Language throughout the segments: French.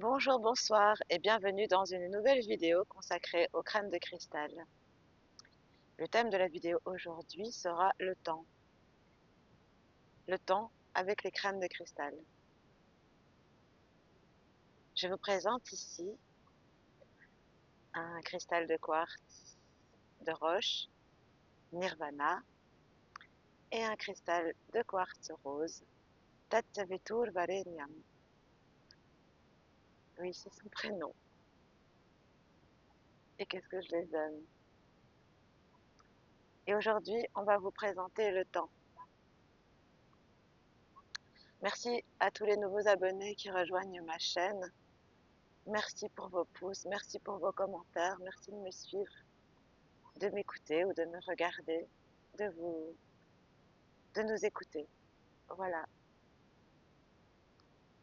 Bonjour, bonsoir et bienvenue dans une nouvelle vidéo consacrée aux crânes de cristal. Le thème de la vidéo aujourd'hui sera le temps. Le temps avec les crânes de cristal. Je vous présente ici un cristal de quartz de roche, Nirvana, et un cristal de quartz rose, Tatjavetur Varenium. Oui, c'est son prénom. Et qu'est-ce que je les aime. Et aujourd'hui, on va vous présenter le temps. Merci à tous les nouveaux abonnés qui rejoignent ma chaîne. Merci pour vos pouces, merci pour vos commentaires, merci de me suivre, de m'écouter ou de me regarder, de nous écouter. Voilà.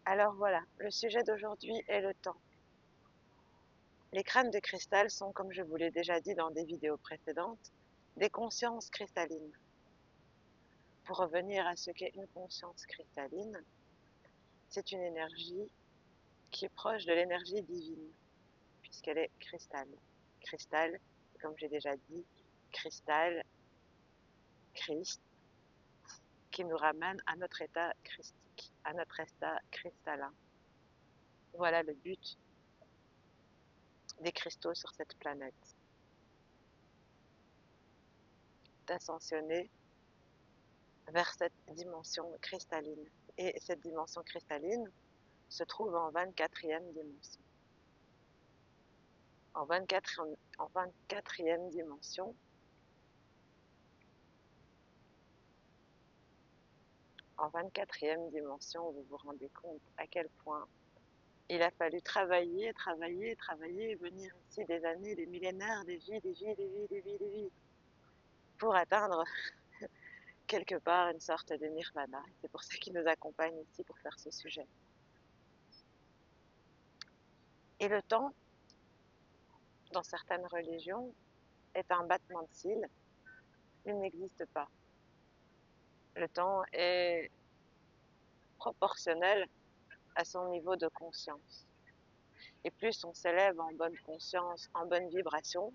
Alors voilà, le sujet d'aujourd'hui est le temps. Les crânes de cristal sont, comme je vous l'ai déjà dit dans des vidéos précédentes, des consciences cristallines. Pour revenir à ce qu'est une conscience cristalline, c'est une énergie qui est proche de l'énergie divine, puisqu'elle est cristal. Cristal, comme j'ai déjà dit, cristal, Christ, qui nous ramène à notre état christique, à notre état cristallin. Voilà le but des cristaux sur cette planète. D'ascensionner vers cette dimension cristalline. Et cette dimension cristalline se trouve en 24e dimension. En 24e dimension, vous vous rendez compte à quel point il a fallu travailler, travailler, travailler, venir ici des années, des millénaires, des vies, des vies, des vies, des vies, des vies, pour atteindre quelque part une sorte de nirvana. C'est pour ça qu'il nous accompagne ici pour faire ce sujet. Et le temps, dans certaines religions, est un battement de cils. Il n'existe pas. Le temps est proportionnel à son niveau de conscience. Et plus on s'élève en bonne conscience, en bonne vibration,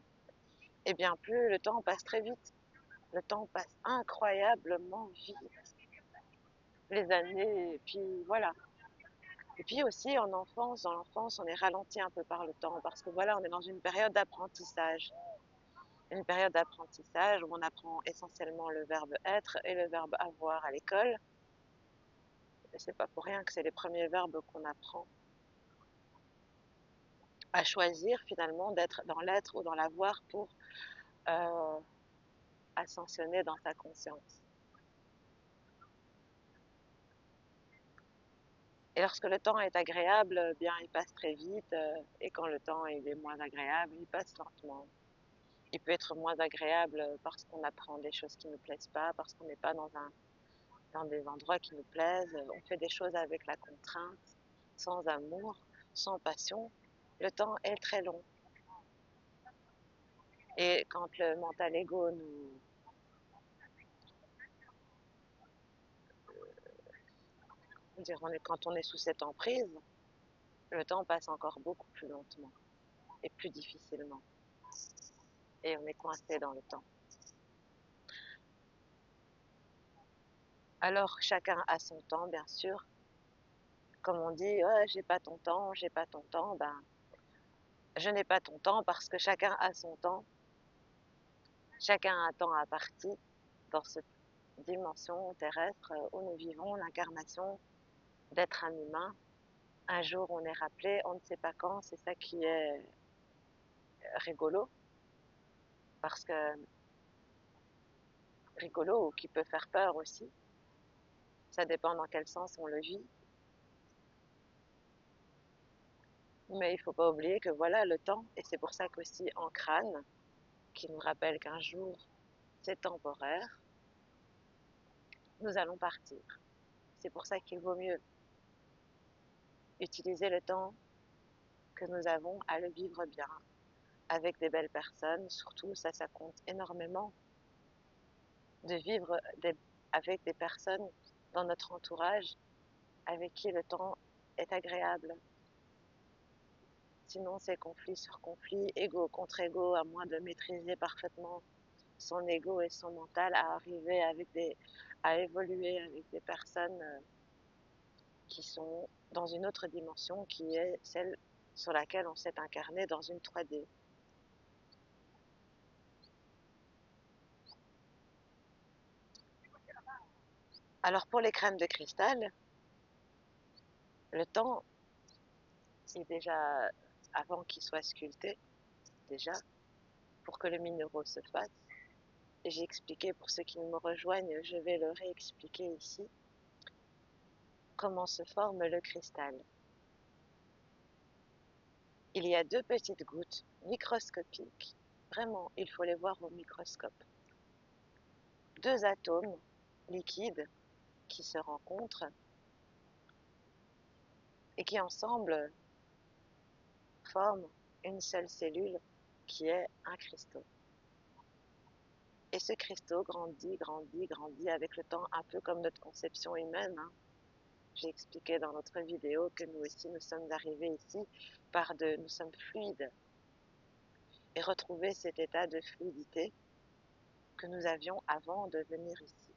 et bien plus le temps passe très vite. Le temps passe incroyablement vite. Les années, et puis voilà. Et puis aussi en enfance, dans l'enfance, on est ralenti un peu par le temps parce que voilà, on est dans une période d'apprentissage. Une période d'apprentissage où on apprend essentiellement le verbe être et le verbe avoir à l'école. Et c'est pas pour rien que c'est les premiers verbes qu'on apprend à choisir finalement d'être dans l'être ou dans l'avoir pour euh, ascensionner dans sa conscience. Et lorsque le temps est agréable, bien il passe très vite, et quand le temps il est moins agréable, il passe lentement. Il peut être moins agréable parce qu'on apprend des choses qui ne nous plaisent pas, parce qu'on n'est pas dans des endroits qui nous plaisent, on fait des choses avec la contrainte, sans amour, sans passion. Le temps est très long. Et quand le mental ego quand on est sous cette emprise, le temps passe encore beaucoup plus lentement et plus difficilement. Et on est coincé dans le temps. Alors chacun a son temps, bien sûr. Comme on dit, oh, j'ai pas ton temps, j'ai pas ton temps, ben je n'ai pas ton temps parce que chacun a son temps. Chacun a un temps à partie dans cette dimension terrestre où nous vivons l'incarnation d'être un humain. Un jour on est rappelé, on ne sait pas quand, c'est ça qui est rigolo, parce que rigolo ou qui peut faire peur aussi, ça dépend dans quel sens on le vit. Mais il ne faut pas oublier que voilà le temps, et c'est pour ça qu'aussi en crâne, qui nous rappelle qu'un jour c'est temporaire, nous allons partir. C'est pour ça qu'il vaut mieux utiliser le temps que nous avons à le vivre bien, avec des belles personnes, surtout ça compte énormément de vivre avec des personnes dans notre entourage avec qui le temps est agréable. sinon c'est conflit sur conflit, ego contre ego, à moins de maîtriser parfaitement son ego et son mental, à arriver à évoluer avec des personnes qui sont dans une autre dimension qui est celle sur laquelle on s'est incarné dans une 3D. Alors pour les crânes de cristal, le temps est déjà, avant qu'il soit sculpté, déjà, pour que le minéraux se fasse, et j'ai expliqué pour ceux qui me rejoignent, je vais le réexpliquer ici, comment se forme le cristal. Il y a deux petites gouttes microscopiques, vraiment, il faut les voir au microscope. Deux atomes liquides qui se rencontrent et qui ensemble forment une seule cellule qui est un cristaux. Et ce cristaux grandit, grandit, grandit avec le temps, un peu comme notre conception humaine. J'ai expliqué dans notre vidéo que nous aussi, nous sommes arrivés ici nous sommes fluides. Et retrouver cet état de fluidité que nous avions avant de venir ici.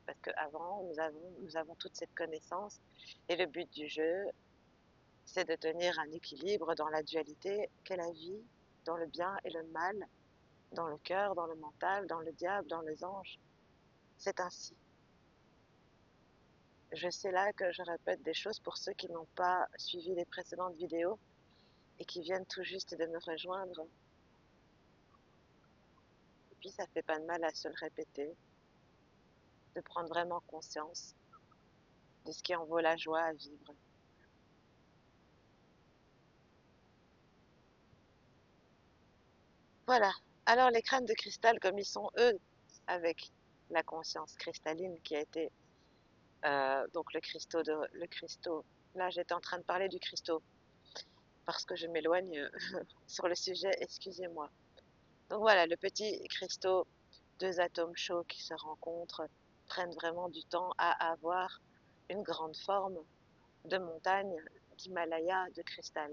Parce qu'avant, nous avons toute cette connaissance. Et le but du jeu, c'est de tenir un équilibre dans la dualité qu'est la vie, dans le bien et le mal, dans le cœur, dans le mental, dans le diable, dans les anges. C'est ainsi. Je sais là que je répète des choses pour ceux qui n'ont pas suivi les précédentes vidéos et qui viennent tout juste de me rejoindre. Et puis ça fait pas de mal à se le répéter, de prendre vraiment conscience de ce qui en vaut la joie à vivre. Voilà. Alors les crânes de cristal, comme ils sont eux, avec la conscience cristalline qui a été donc le cristaux. Là, j'étais en train de parler du cristaux parce que je m'éloigne sur le sujet. Excusez-moi. Donc voilà, le petit cristaux, deux atomes chauds qui se rencontrent, prennent vraiment du temps à avoir une grande forme de montagne d'Himalaya de cristal.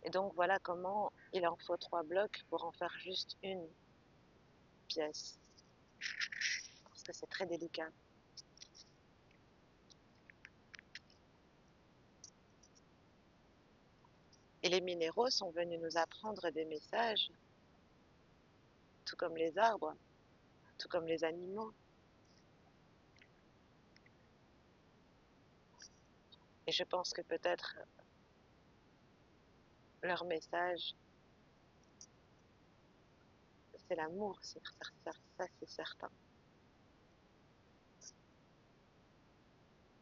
Et donc voilà comment il en faut 3 blocs pour en faire juste une pièce. Parce que c'est très délicat. Et les minéraux sont venus nous apprendre des messages, tout comme les arbres, tout comme les animaux. Et je pense que peut-être leur message, c'est l'amour, ça c'est certain.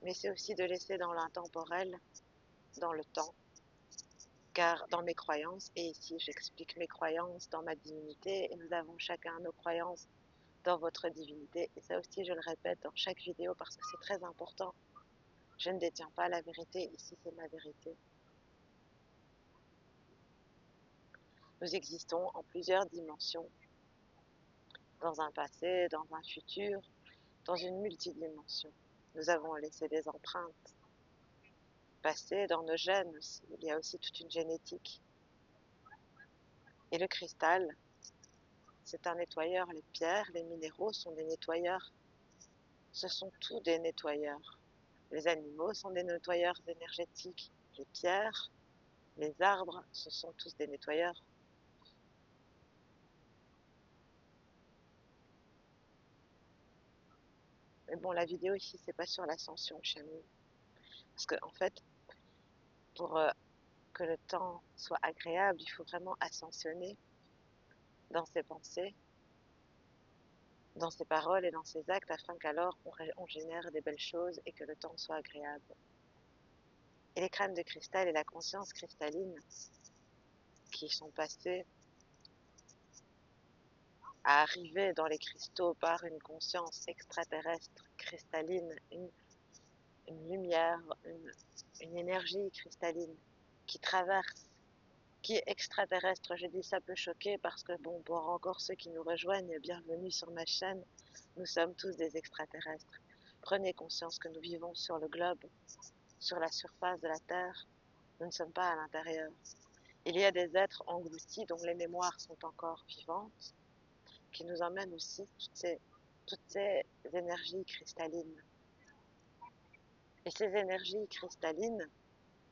Mais c'est aussi de laisser dans l'intemporel, dans le temps, car dans mes croyances, et ici j'explique mes croyances dans ma divinité, et nous avons chacun nos croyances dans votre divinité, et ça aussi je le répète dans chaque vidéo parce que c'est très important. Je ne détiens pas la vérité, ici c'est ma vérité. Nous existons en plusieurs dimensions, dans un passé, dans un futur, dans une multidimension. Nous avons laissé des empreintes passées dans nos gènes aussi. Il y a aussi toute une génétique. Et le cristal, c'est un nettoyeur. Les pierres, les minéraux sont des nettoyeurs. Ce sont tous des nettoyeurs. Les animaux sont des nettoyeurs énergétiques. Les pierres, les arbres, ce sont tous des nettoyeurs. Mais bon, la vidéo ici, c'est pas sur l'ascension, Chamois. Parce que, en fait, pour que le temps soit agréable, il faut vraiment ascensionner dans ses pensées, dans ses paroles et dans ses actes afin qu'alors on génère des belles choses et que le temps soit agréable. Et les crânes de cristal et la conscience cristalline qui sont passés à arriver dans les cristaux par une conscience extraterrestre cristalline, une lumière, une énergie cristalline qui traverse, qui est extraterrestre. Je dis ça peut choquer parce que bon, pour encore ceux qui nous rejoignent, bienvenue sur ma chaîne, nous sommes tous des extraterrestres. Prenez conscience que nous vivons sur le globe, sur la surface de la Terre. Nous ne sommes pas à l'intérieur. Il y a des êtres engloutis dont les mémoires sont encore vivantes, qui nous emmènent aussi toutes ces énergies cristallines. Et ces énergies cristallines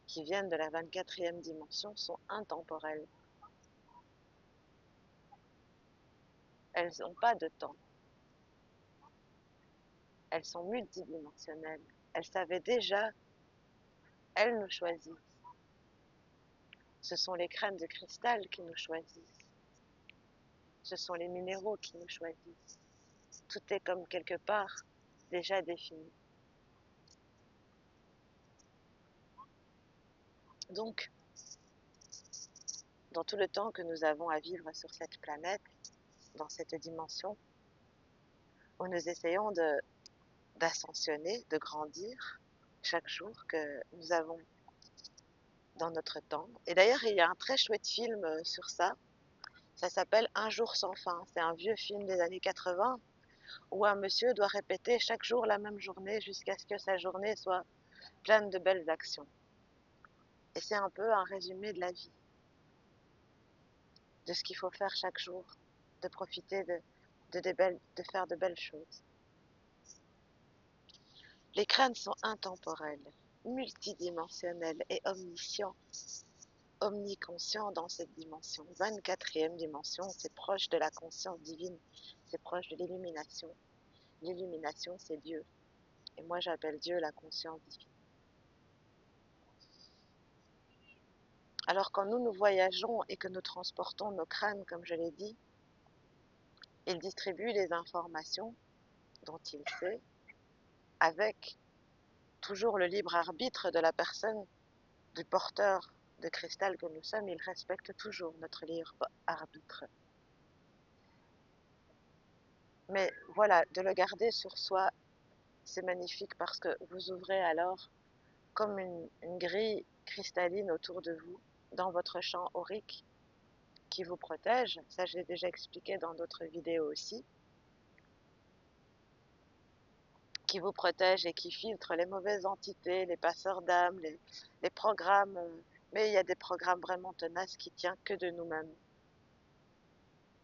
qui viennent de la 24e dimension sont intemporelles. Elles n'ont pas de temps. Elles sont multidimensionnelles. Elles savaient déjà, elles nous choisissent. Ce sont les crânes de cristal qui nous choisissent. Ce sont les minéraux qui nous choisissent. Tout est comme quelque part déjà défini. Donc, dans tout le temps que nous avons à vivre sur cette planète, dans cette dimension, où nous essayons d'ascensionner, de grandir chaque jour que nous avons dans notre temps. Et d'ailleurs, il y a un très chouette film sur ça. Ça s'appelle Un jour sans fin. C'est un vieux film des années 80 où un monsieur doit répéter chaque jour la même journée jusqu'à ce que sa journée soit pleine de belles actions. Et c'est un peu un résumé de la vie, de ce qu'il faut faire chaque jour, de profiter de faire de belles choses. Les crânes sont intemporels, multidimensionnels et omniscients, omniconscients dans cette dimension. 24e dimension, c'est proche de la conscience divine, c'est proche de l'illumination. L'illumination, c'est Dieu. Et moi, j'appelle Dieu la conscience divine. Alors, quand nous voyageons et que nous transportons nos crânes, comme je l'ai dit, il distribue les informations dont il sait, avec toujours le libre arbitre de la personne, du porteur de cristal que nous sommes. Il respecte toujours notre libre arbitre. Mais voilà, de le garder sur soi, c'est magnifique parce que vous ouvrez alors comme une grille cristalline autour de vous, dans votre champ aurique, qui vous protège. Ça, je l'ai déjà expliqué dans d'autres vidéos aussi. Qui vous protège et qui filtre les mauvaises entités, les passeurs d'âme, les programmes. Mais il y a des programmes vraiment tenaces qui tiennent que de nous-mêmes.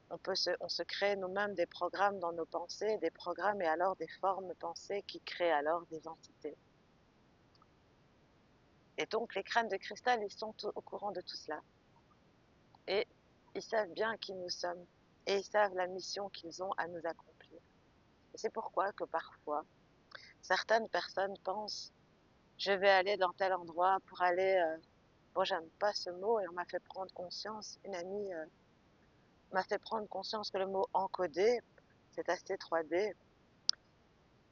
On se crée nous-mêmes des programmes dans nos pensées, des programmes et alors des formes pensées qui créent alors des entités. Et donc les crânes de cristal, ils sont au courant de tout cela. Et ils savent bien qui nous sommes. Et ils savent la mission qu'ils ont à nous accomplir. Et c'est pourquoi que parfois, certaines personnes pensent je vais aller dans tel endroit pour aller... bon, j'aime pas ce mot et on m'a fait prendre conscience, une amie m'a fait prendre conscience que le mot encoder, c'est assez 3D,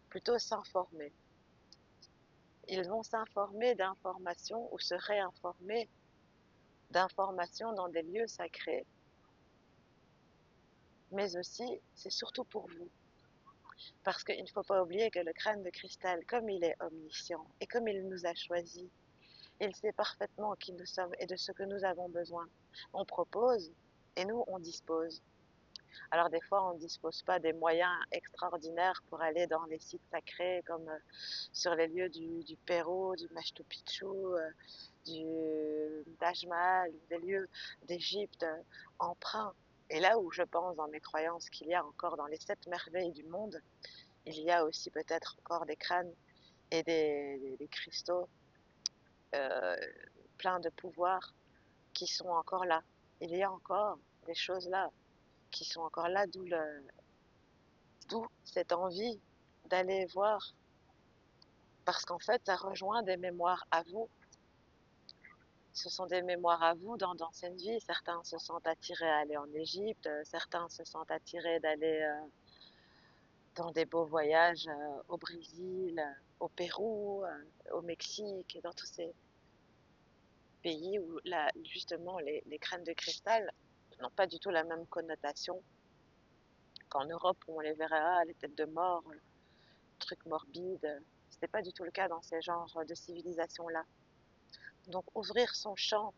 plutôt s'informer. Ils vont s'informer d'informations ou se réinformer d'informations dans des lieux sacrés. Mais aussi, c'est surtout pour vous. Parce qu'il ne faut pas oublier que le crâne de cristal, comme il est omniscient et comme il nous a choisis, il sait parfaitement qui nous sommes et de ce que nous avons besoin. On propose et nous, on dispose. Alors des fois, on ne dispose pas des moyens extraordinaires pour aller dans les sites sacrés comme sur les lieux du Pérou, du Machu Picchu, du Taj Mahal, des lieux d'Égypte empreints. Et là où je pense dans mes croyances qu'il y a encore dans les 7 merveilles du monde, il y a aussi peut-être encore des crânes et des cristaux euh, pleins de pouvoir qui sont encore là. Il y a encore des choses là qui sont encore là, d'où cette envie d'aller voir. Parce qu'en fait, ça rejoint des mémoires à vous. Ce sont des mémoires à vous dans d'anciennes vies. Certains se sentent attirés à aller en Égypte, certains se sentent attirés d'aller dans des beaux voyages au Brésil, au Pérou, au Mexique, et dans tous ces pays où là, justement les crânes de cristal n'ont pas du tout la même connotation qu'en Europe où on les verrait, les têtes de mort, trucs morbides. C'était pas du tout le cas dans ces genres de civilisations-là. Donc ouvrir son champ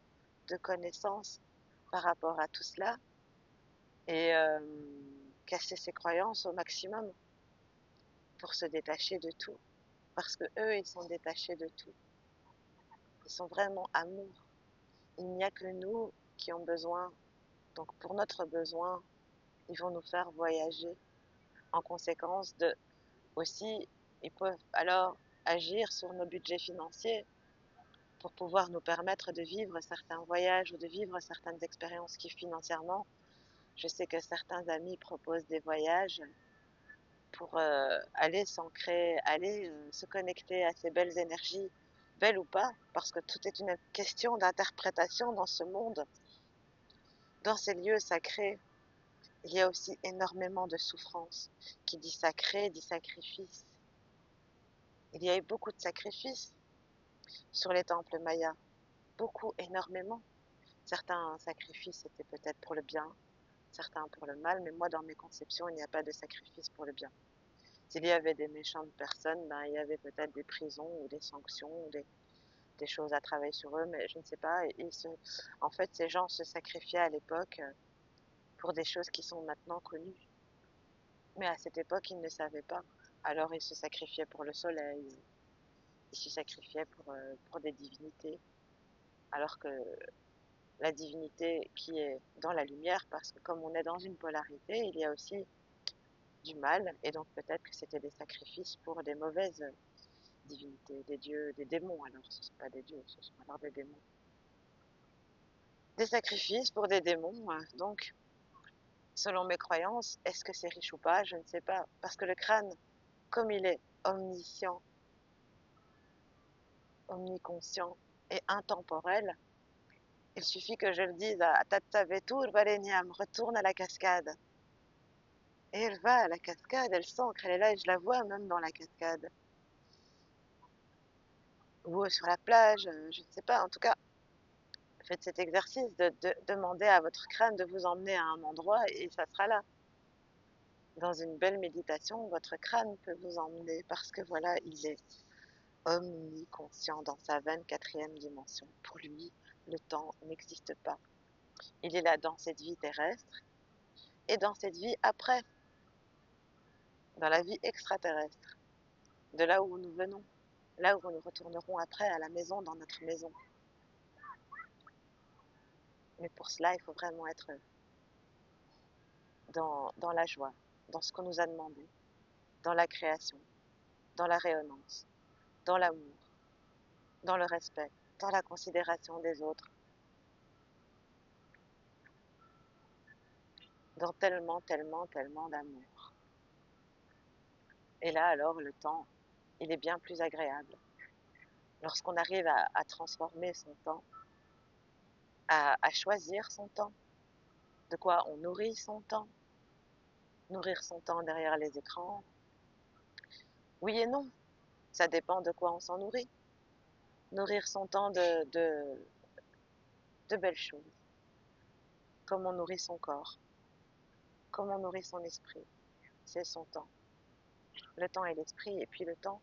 de connaissances par rapport à tout cela et casser ses croyances au maximum pour se détacher de tout. Parce que eux, ils sont détachés de tout. Ils sont vraiment amour. il n'y a que nous qui ont besoin. Donc pour notre besoin, ils vont nous faire voyager. En conséquence de aussi, ils peuvent alors agir sur nos budgets financiers pour pouvoir nous permettre de vivre certains voyages ou de vivre certaines expériences qui financièrement, je sais que certains amis proposent des voyages pour aller s'ancrer, aller se connecter à ces belles énergies, belles ou pas, parce que tout est une question d'interprétation dans ce monde. Dans ces lieux sacrés, il y a aussi énormément de souffrance. Qui dit sacré dit sacrifice. Il y a eu beaucoup de sacrifices sur les temples mayas, beaucoup, énormément. Certains sacrifices étaient peut-être pour le bien, certains pour le mal, mais moi dans mes conceptions, il n'y a pas de sacrifice pour le bien. S'il y avait des méchantes personnes, ben, il y avait peut-être des prisons ou des sanctions ou des choses à travailler sur eux, mais je ne sais pas. En fait, ces gens se sacrifiaient à l'époque pour des choses qui sont maintenant connues. Mais à cette époque, ils ne savaient pas. Alors ils se sacrifiaient pour le soleil, ils se sacrifiaient pour des divinités. Alors que la divinité qui est dans la lumière, parce que comme on est dans une polarité, il y a aussi du mal, et donc peut-être que c'était des sacrifices pour des mauvaises divinités, des dieux, des démons alors, ce ne sont pas des dieux, ce sont alors des démons. Des sacrifices pour des démons, donc selon mes croyances, est-ce que c'est riche ou pas? Je ne sais pas, parce que le crâne, comme il est omniscient, omniconscient et intemporel, il suffit que je le dise à Tatsavetur Valeniam, retourne à la cascade. Et elle va à la cascade, elle s'ancre, elle est là et je la vois même dans la cascade. Ou sur la plage, je ne sais pas. En tout cas, faites cet exercice de demander à votre crâne de vous emmener à un endroit et ça sera là. Dans une belle méditation, votre crâne peut vous emmener parce que voilà, il est omniconscient dans sa 24e dimension. Pour lui, le temps n'existe pas. Il est là dans cette vie terrestre et dans cette vie après, dans la vie extraterrestre, de là où nous venons, là où nous retournerons après à la maison, dans notre maison. Mais pour cela, il faut vraiment être dans la joie, dans ce qu'on nous a demandé, dans la création, dans la rayonnance, dans l'amour, dans le respect, dans la considération des autres, dans tellement, tellement, tellement d'amour. Et là, alors, le temps, il est bien plus agréable. Lorsqu'on arrive à transformer son temps, à choisir son temps, de quoi on nourrit son temps, nourrir son temps derrière les écrans. Oui et non, ça dépend de quoi on s'en nourrit. Nourrir son temps de belles choses, comme on nourrit son corps, comme on nourrit son esprit, c'est son temps. Le temps et l'esprit, et puis le temps,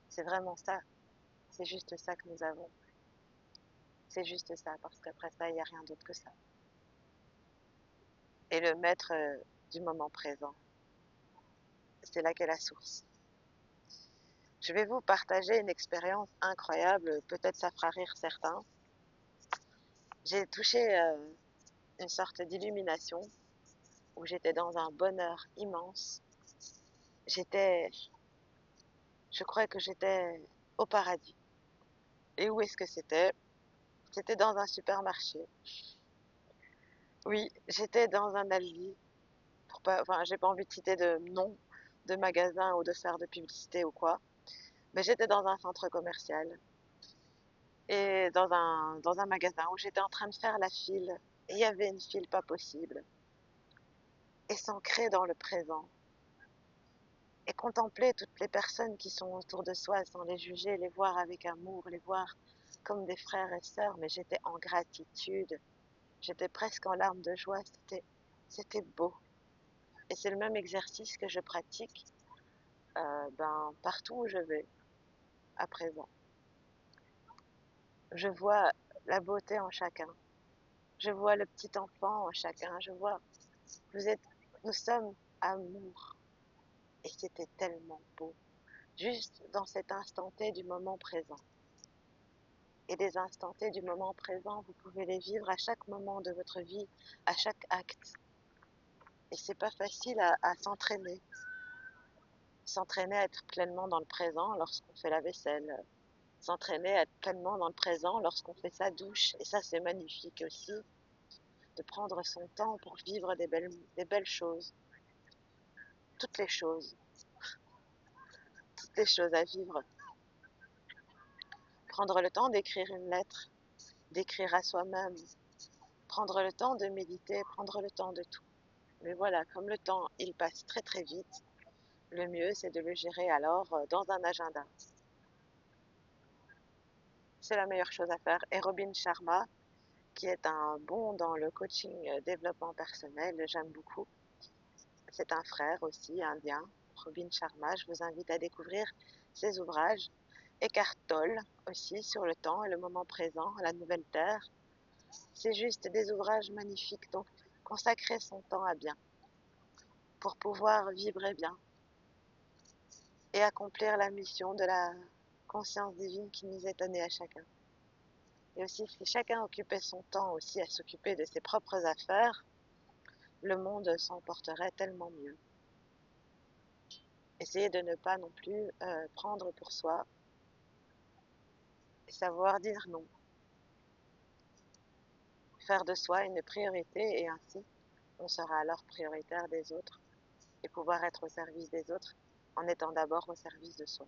c'est vraiment ça, c'est juste ça que nous avons. C'est juste ça, parce qu'après ça, il n'y a rien d'autre que ça. Et le maître du moment présent, c'est là qu'est la source. Je vais vous partager une expérience incroyable, peut-être ça fera rire certains. J'ai touché une sorte d'illumination où j'étais dans un bonheur immense. J'étais, je crois que j'étais au paradis. Et où est-ce que c'était? C'était dans un supermarché. Oui, j'étais dans un Aldi. Enfin, j'ai pas envie de citer de nom de magasin ou de faire de publicité ou quoi. Mais j'étais dans un centre commercial et dans un magasin où j'étais en train de faire la file. Et il y avait une file pas possible. Et s'ancrer dans le présent. Et contempler toutes les personnes qui sont autour de soi sans les juger, les voir avec amour, les voir comme des frères et sœurs. Mais j'étais en gratitude. J'étais presque en larmes de joie. C'était beau. Et c'est le même exercice que je pratique partout où je vais à présent. Je vois la beauté en chacun. Je vois le petit enfant en chacun. Je vois, nous sommes amour. Et c'était tellement beau. Juste dans cet instant T du moment présent. Et les instants T du moment présent, vous pouvez les vivre à chaque moment de votre vie, à chaque acte. Et c'est pas facile à s'entraîner. S'entraîner à être pleinement dans le présent lorsqu'on fait la vaisselle. S'entraîner à être pleinement dans le présent lorsqu'on fait sa douche. Et ça, c'est magnifique aussi, de prendre son temps pour vivre des belles choses. Toutes les choses. Toutes les choses à vivre. Prendre le temps d'écrire une lettre, d'écrire à soi-même. Prendre le temps de méditer, prendre le temps de tout. Mais voilà, comme le temps, il passe très très vite, le mieux, c'est de le gérer alors dans un agenda. C'est la meilleure chose à faire. Et Robin Sharma, qui est un bon dans le coaching développement personnel, j'aime beaucoup. C'est un frère aussi, indien, Robin Sharma. Je vous invite à découvrir ses ouvrages. Eckhart Tolle aussi, sur le temps et le moment présent, la nouvelle terre. C'est juste des ouvrages magnifiques, donc consacrer son temps à bien, pour pouvoir vibrer bien et accomplir la mission de la conscience divine qui nous est donnée à chacun. Et aussi, si chacun occupait son temps aussi à s'occuper de ses propres affaires, le monde s'en porterait tellement mieux. Essayez de ne pas non plus prendre pour soi et savoir dire non. Faire de soi une priorité et ainsi, on sera alors prioritaire des autres et pouvoir être au service des autres en étant d'abord au service de soi.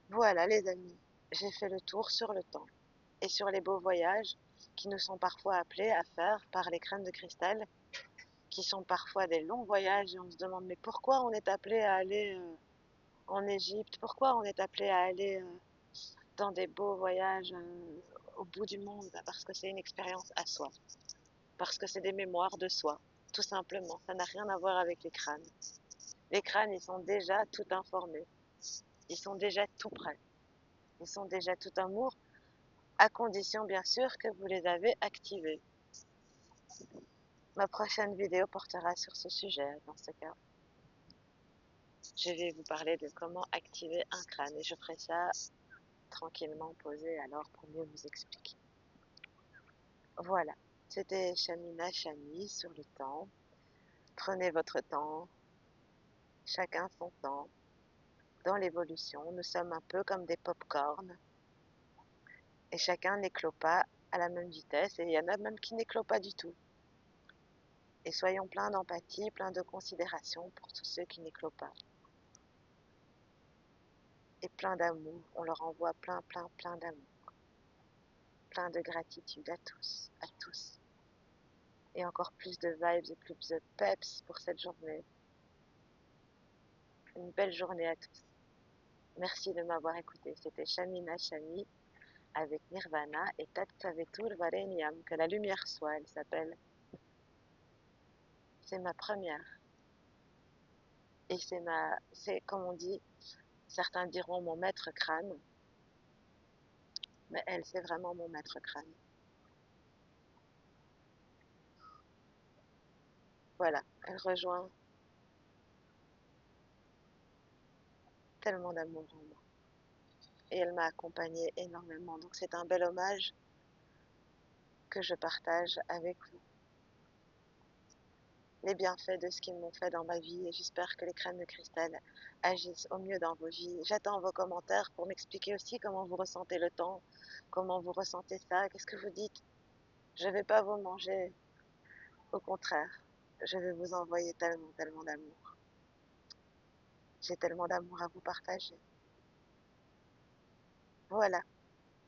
Voilà les amis, j'ai fait le tour sur le temps et sur les beaux voyages qui nous sont parfois appelés à faire par les crânes de cristal, qui sont parfois des longs voyages et on se demande mais pourquoi on est appelé à aller en Égypte, pourquoi on est appelé à aller dans des beaux voyages au bout du monde, parce que c'est une expérience à soi, parce que c'est des mémoires de soi, tout simplement, ça n'a rien à voir avec les crânes. Les crânes, ils sont déjà tout informés, ils sont déjà tout prêts, ils sont déjà tout amour, à condition bien sûr que vous les avez activés. Ma prochaine vidéo portera sur ce sujet, dans ce cas. Je vais vous parler de comment activer un crâne et je ferai ça tranquillement posé alors pour mieux vous expliquer. Voilà, c'était Shamina Shami sur le temps. Prenez votre temps, chacun son temps. Dans l'évolution, nous sommes un peu comme des pop-corns et chacun n'éclot pas à la même vitesse et il y en a même qui n'éclot pas du tout. Et soyons pleins d'empathie, pleins de considération pour tous ceux qui n'éclosent pas. Et plein d'amour, on leur envoie plein d'amour, plein de gratitude à tous, à tous. Et encore plus de vibes et plus de peps pour cette journée. Une belle journée à tous. Merci de m'avoir écouté. C'était Shamina Shami avec Nirvana et Tat Kavetur Vareniam, que la lumière soit, elle s'appelle. C'est ma première. Et c'est comme on dit, certains diront mon maître crâne, mais elle, c'est vraiment mon maître crâne. Voilà, elle rejoint tellement d'amour en moi. Et elle m'a accompagnée énormément. Donc c'est un bel hommage que je partage avec vous. Les bienfaits de ce qu'ils m'ont fait dans ma vie et j'espère que les crânes de cristal agissent au mieux dans vos vies. J'attends vos commentaires pour m'expliquer aussi comment vous ressentez le temps, comment vous ressentez ça, qu'est-ce que vous dites. Je ne vais pas vous manger, au contraire, je vais vous envoyer tellement d'amour. J'ai tellement d'amour à vous partager. Voilà,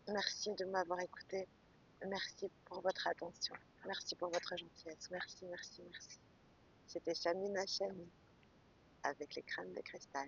merci de m'avoir écouté, merci pour votre attention, merci pour votre gentillesse, merci. C'était Shamina Shami avec les crânes de cristal.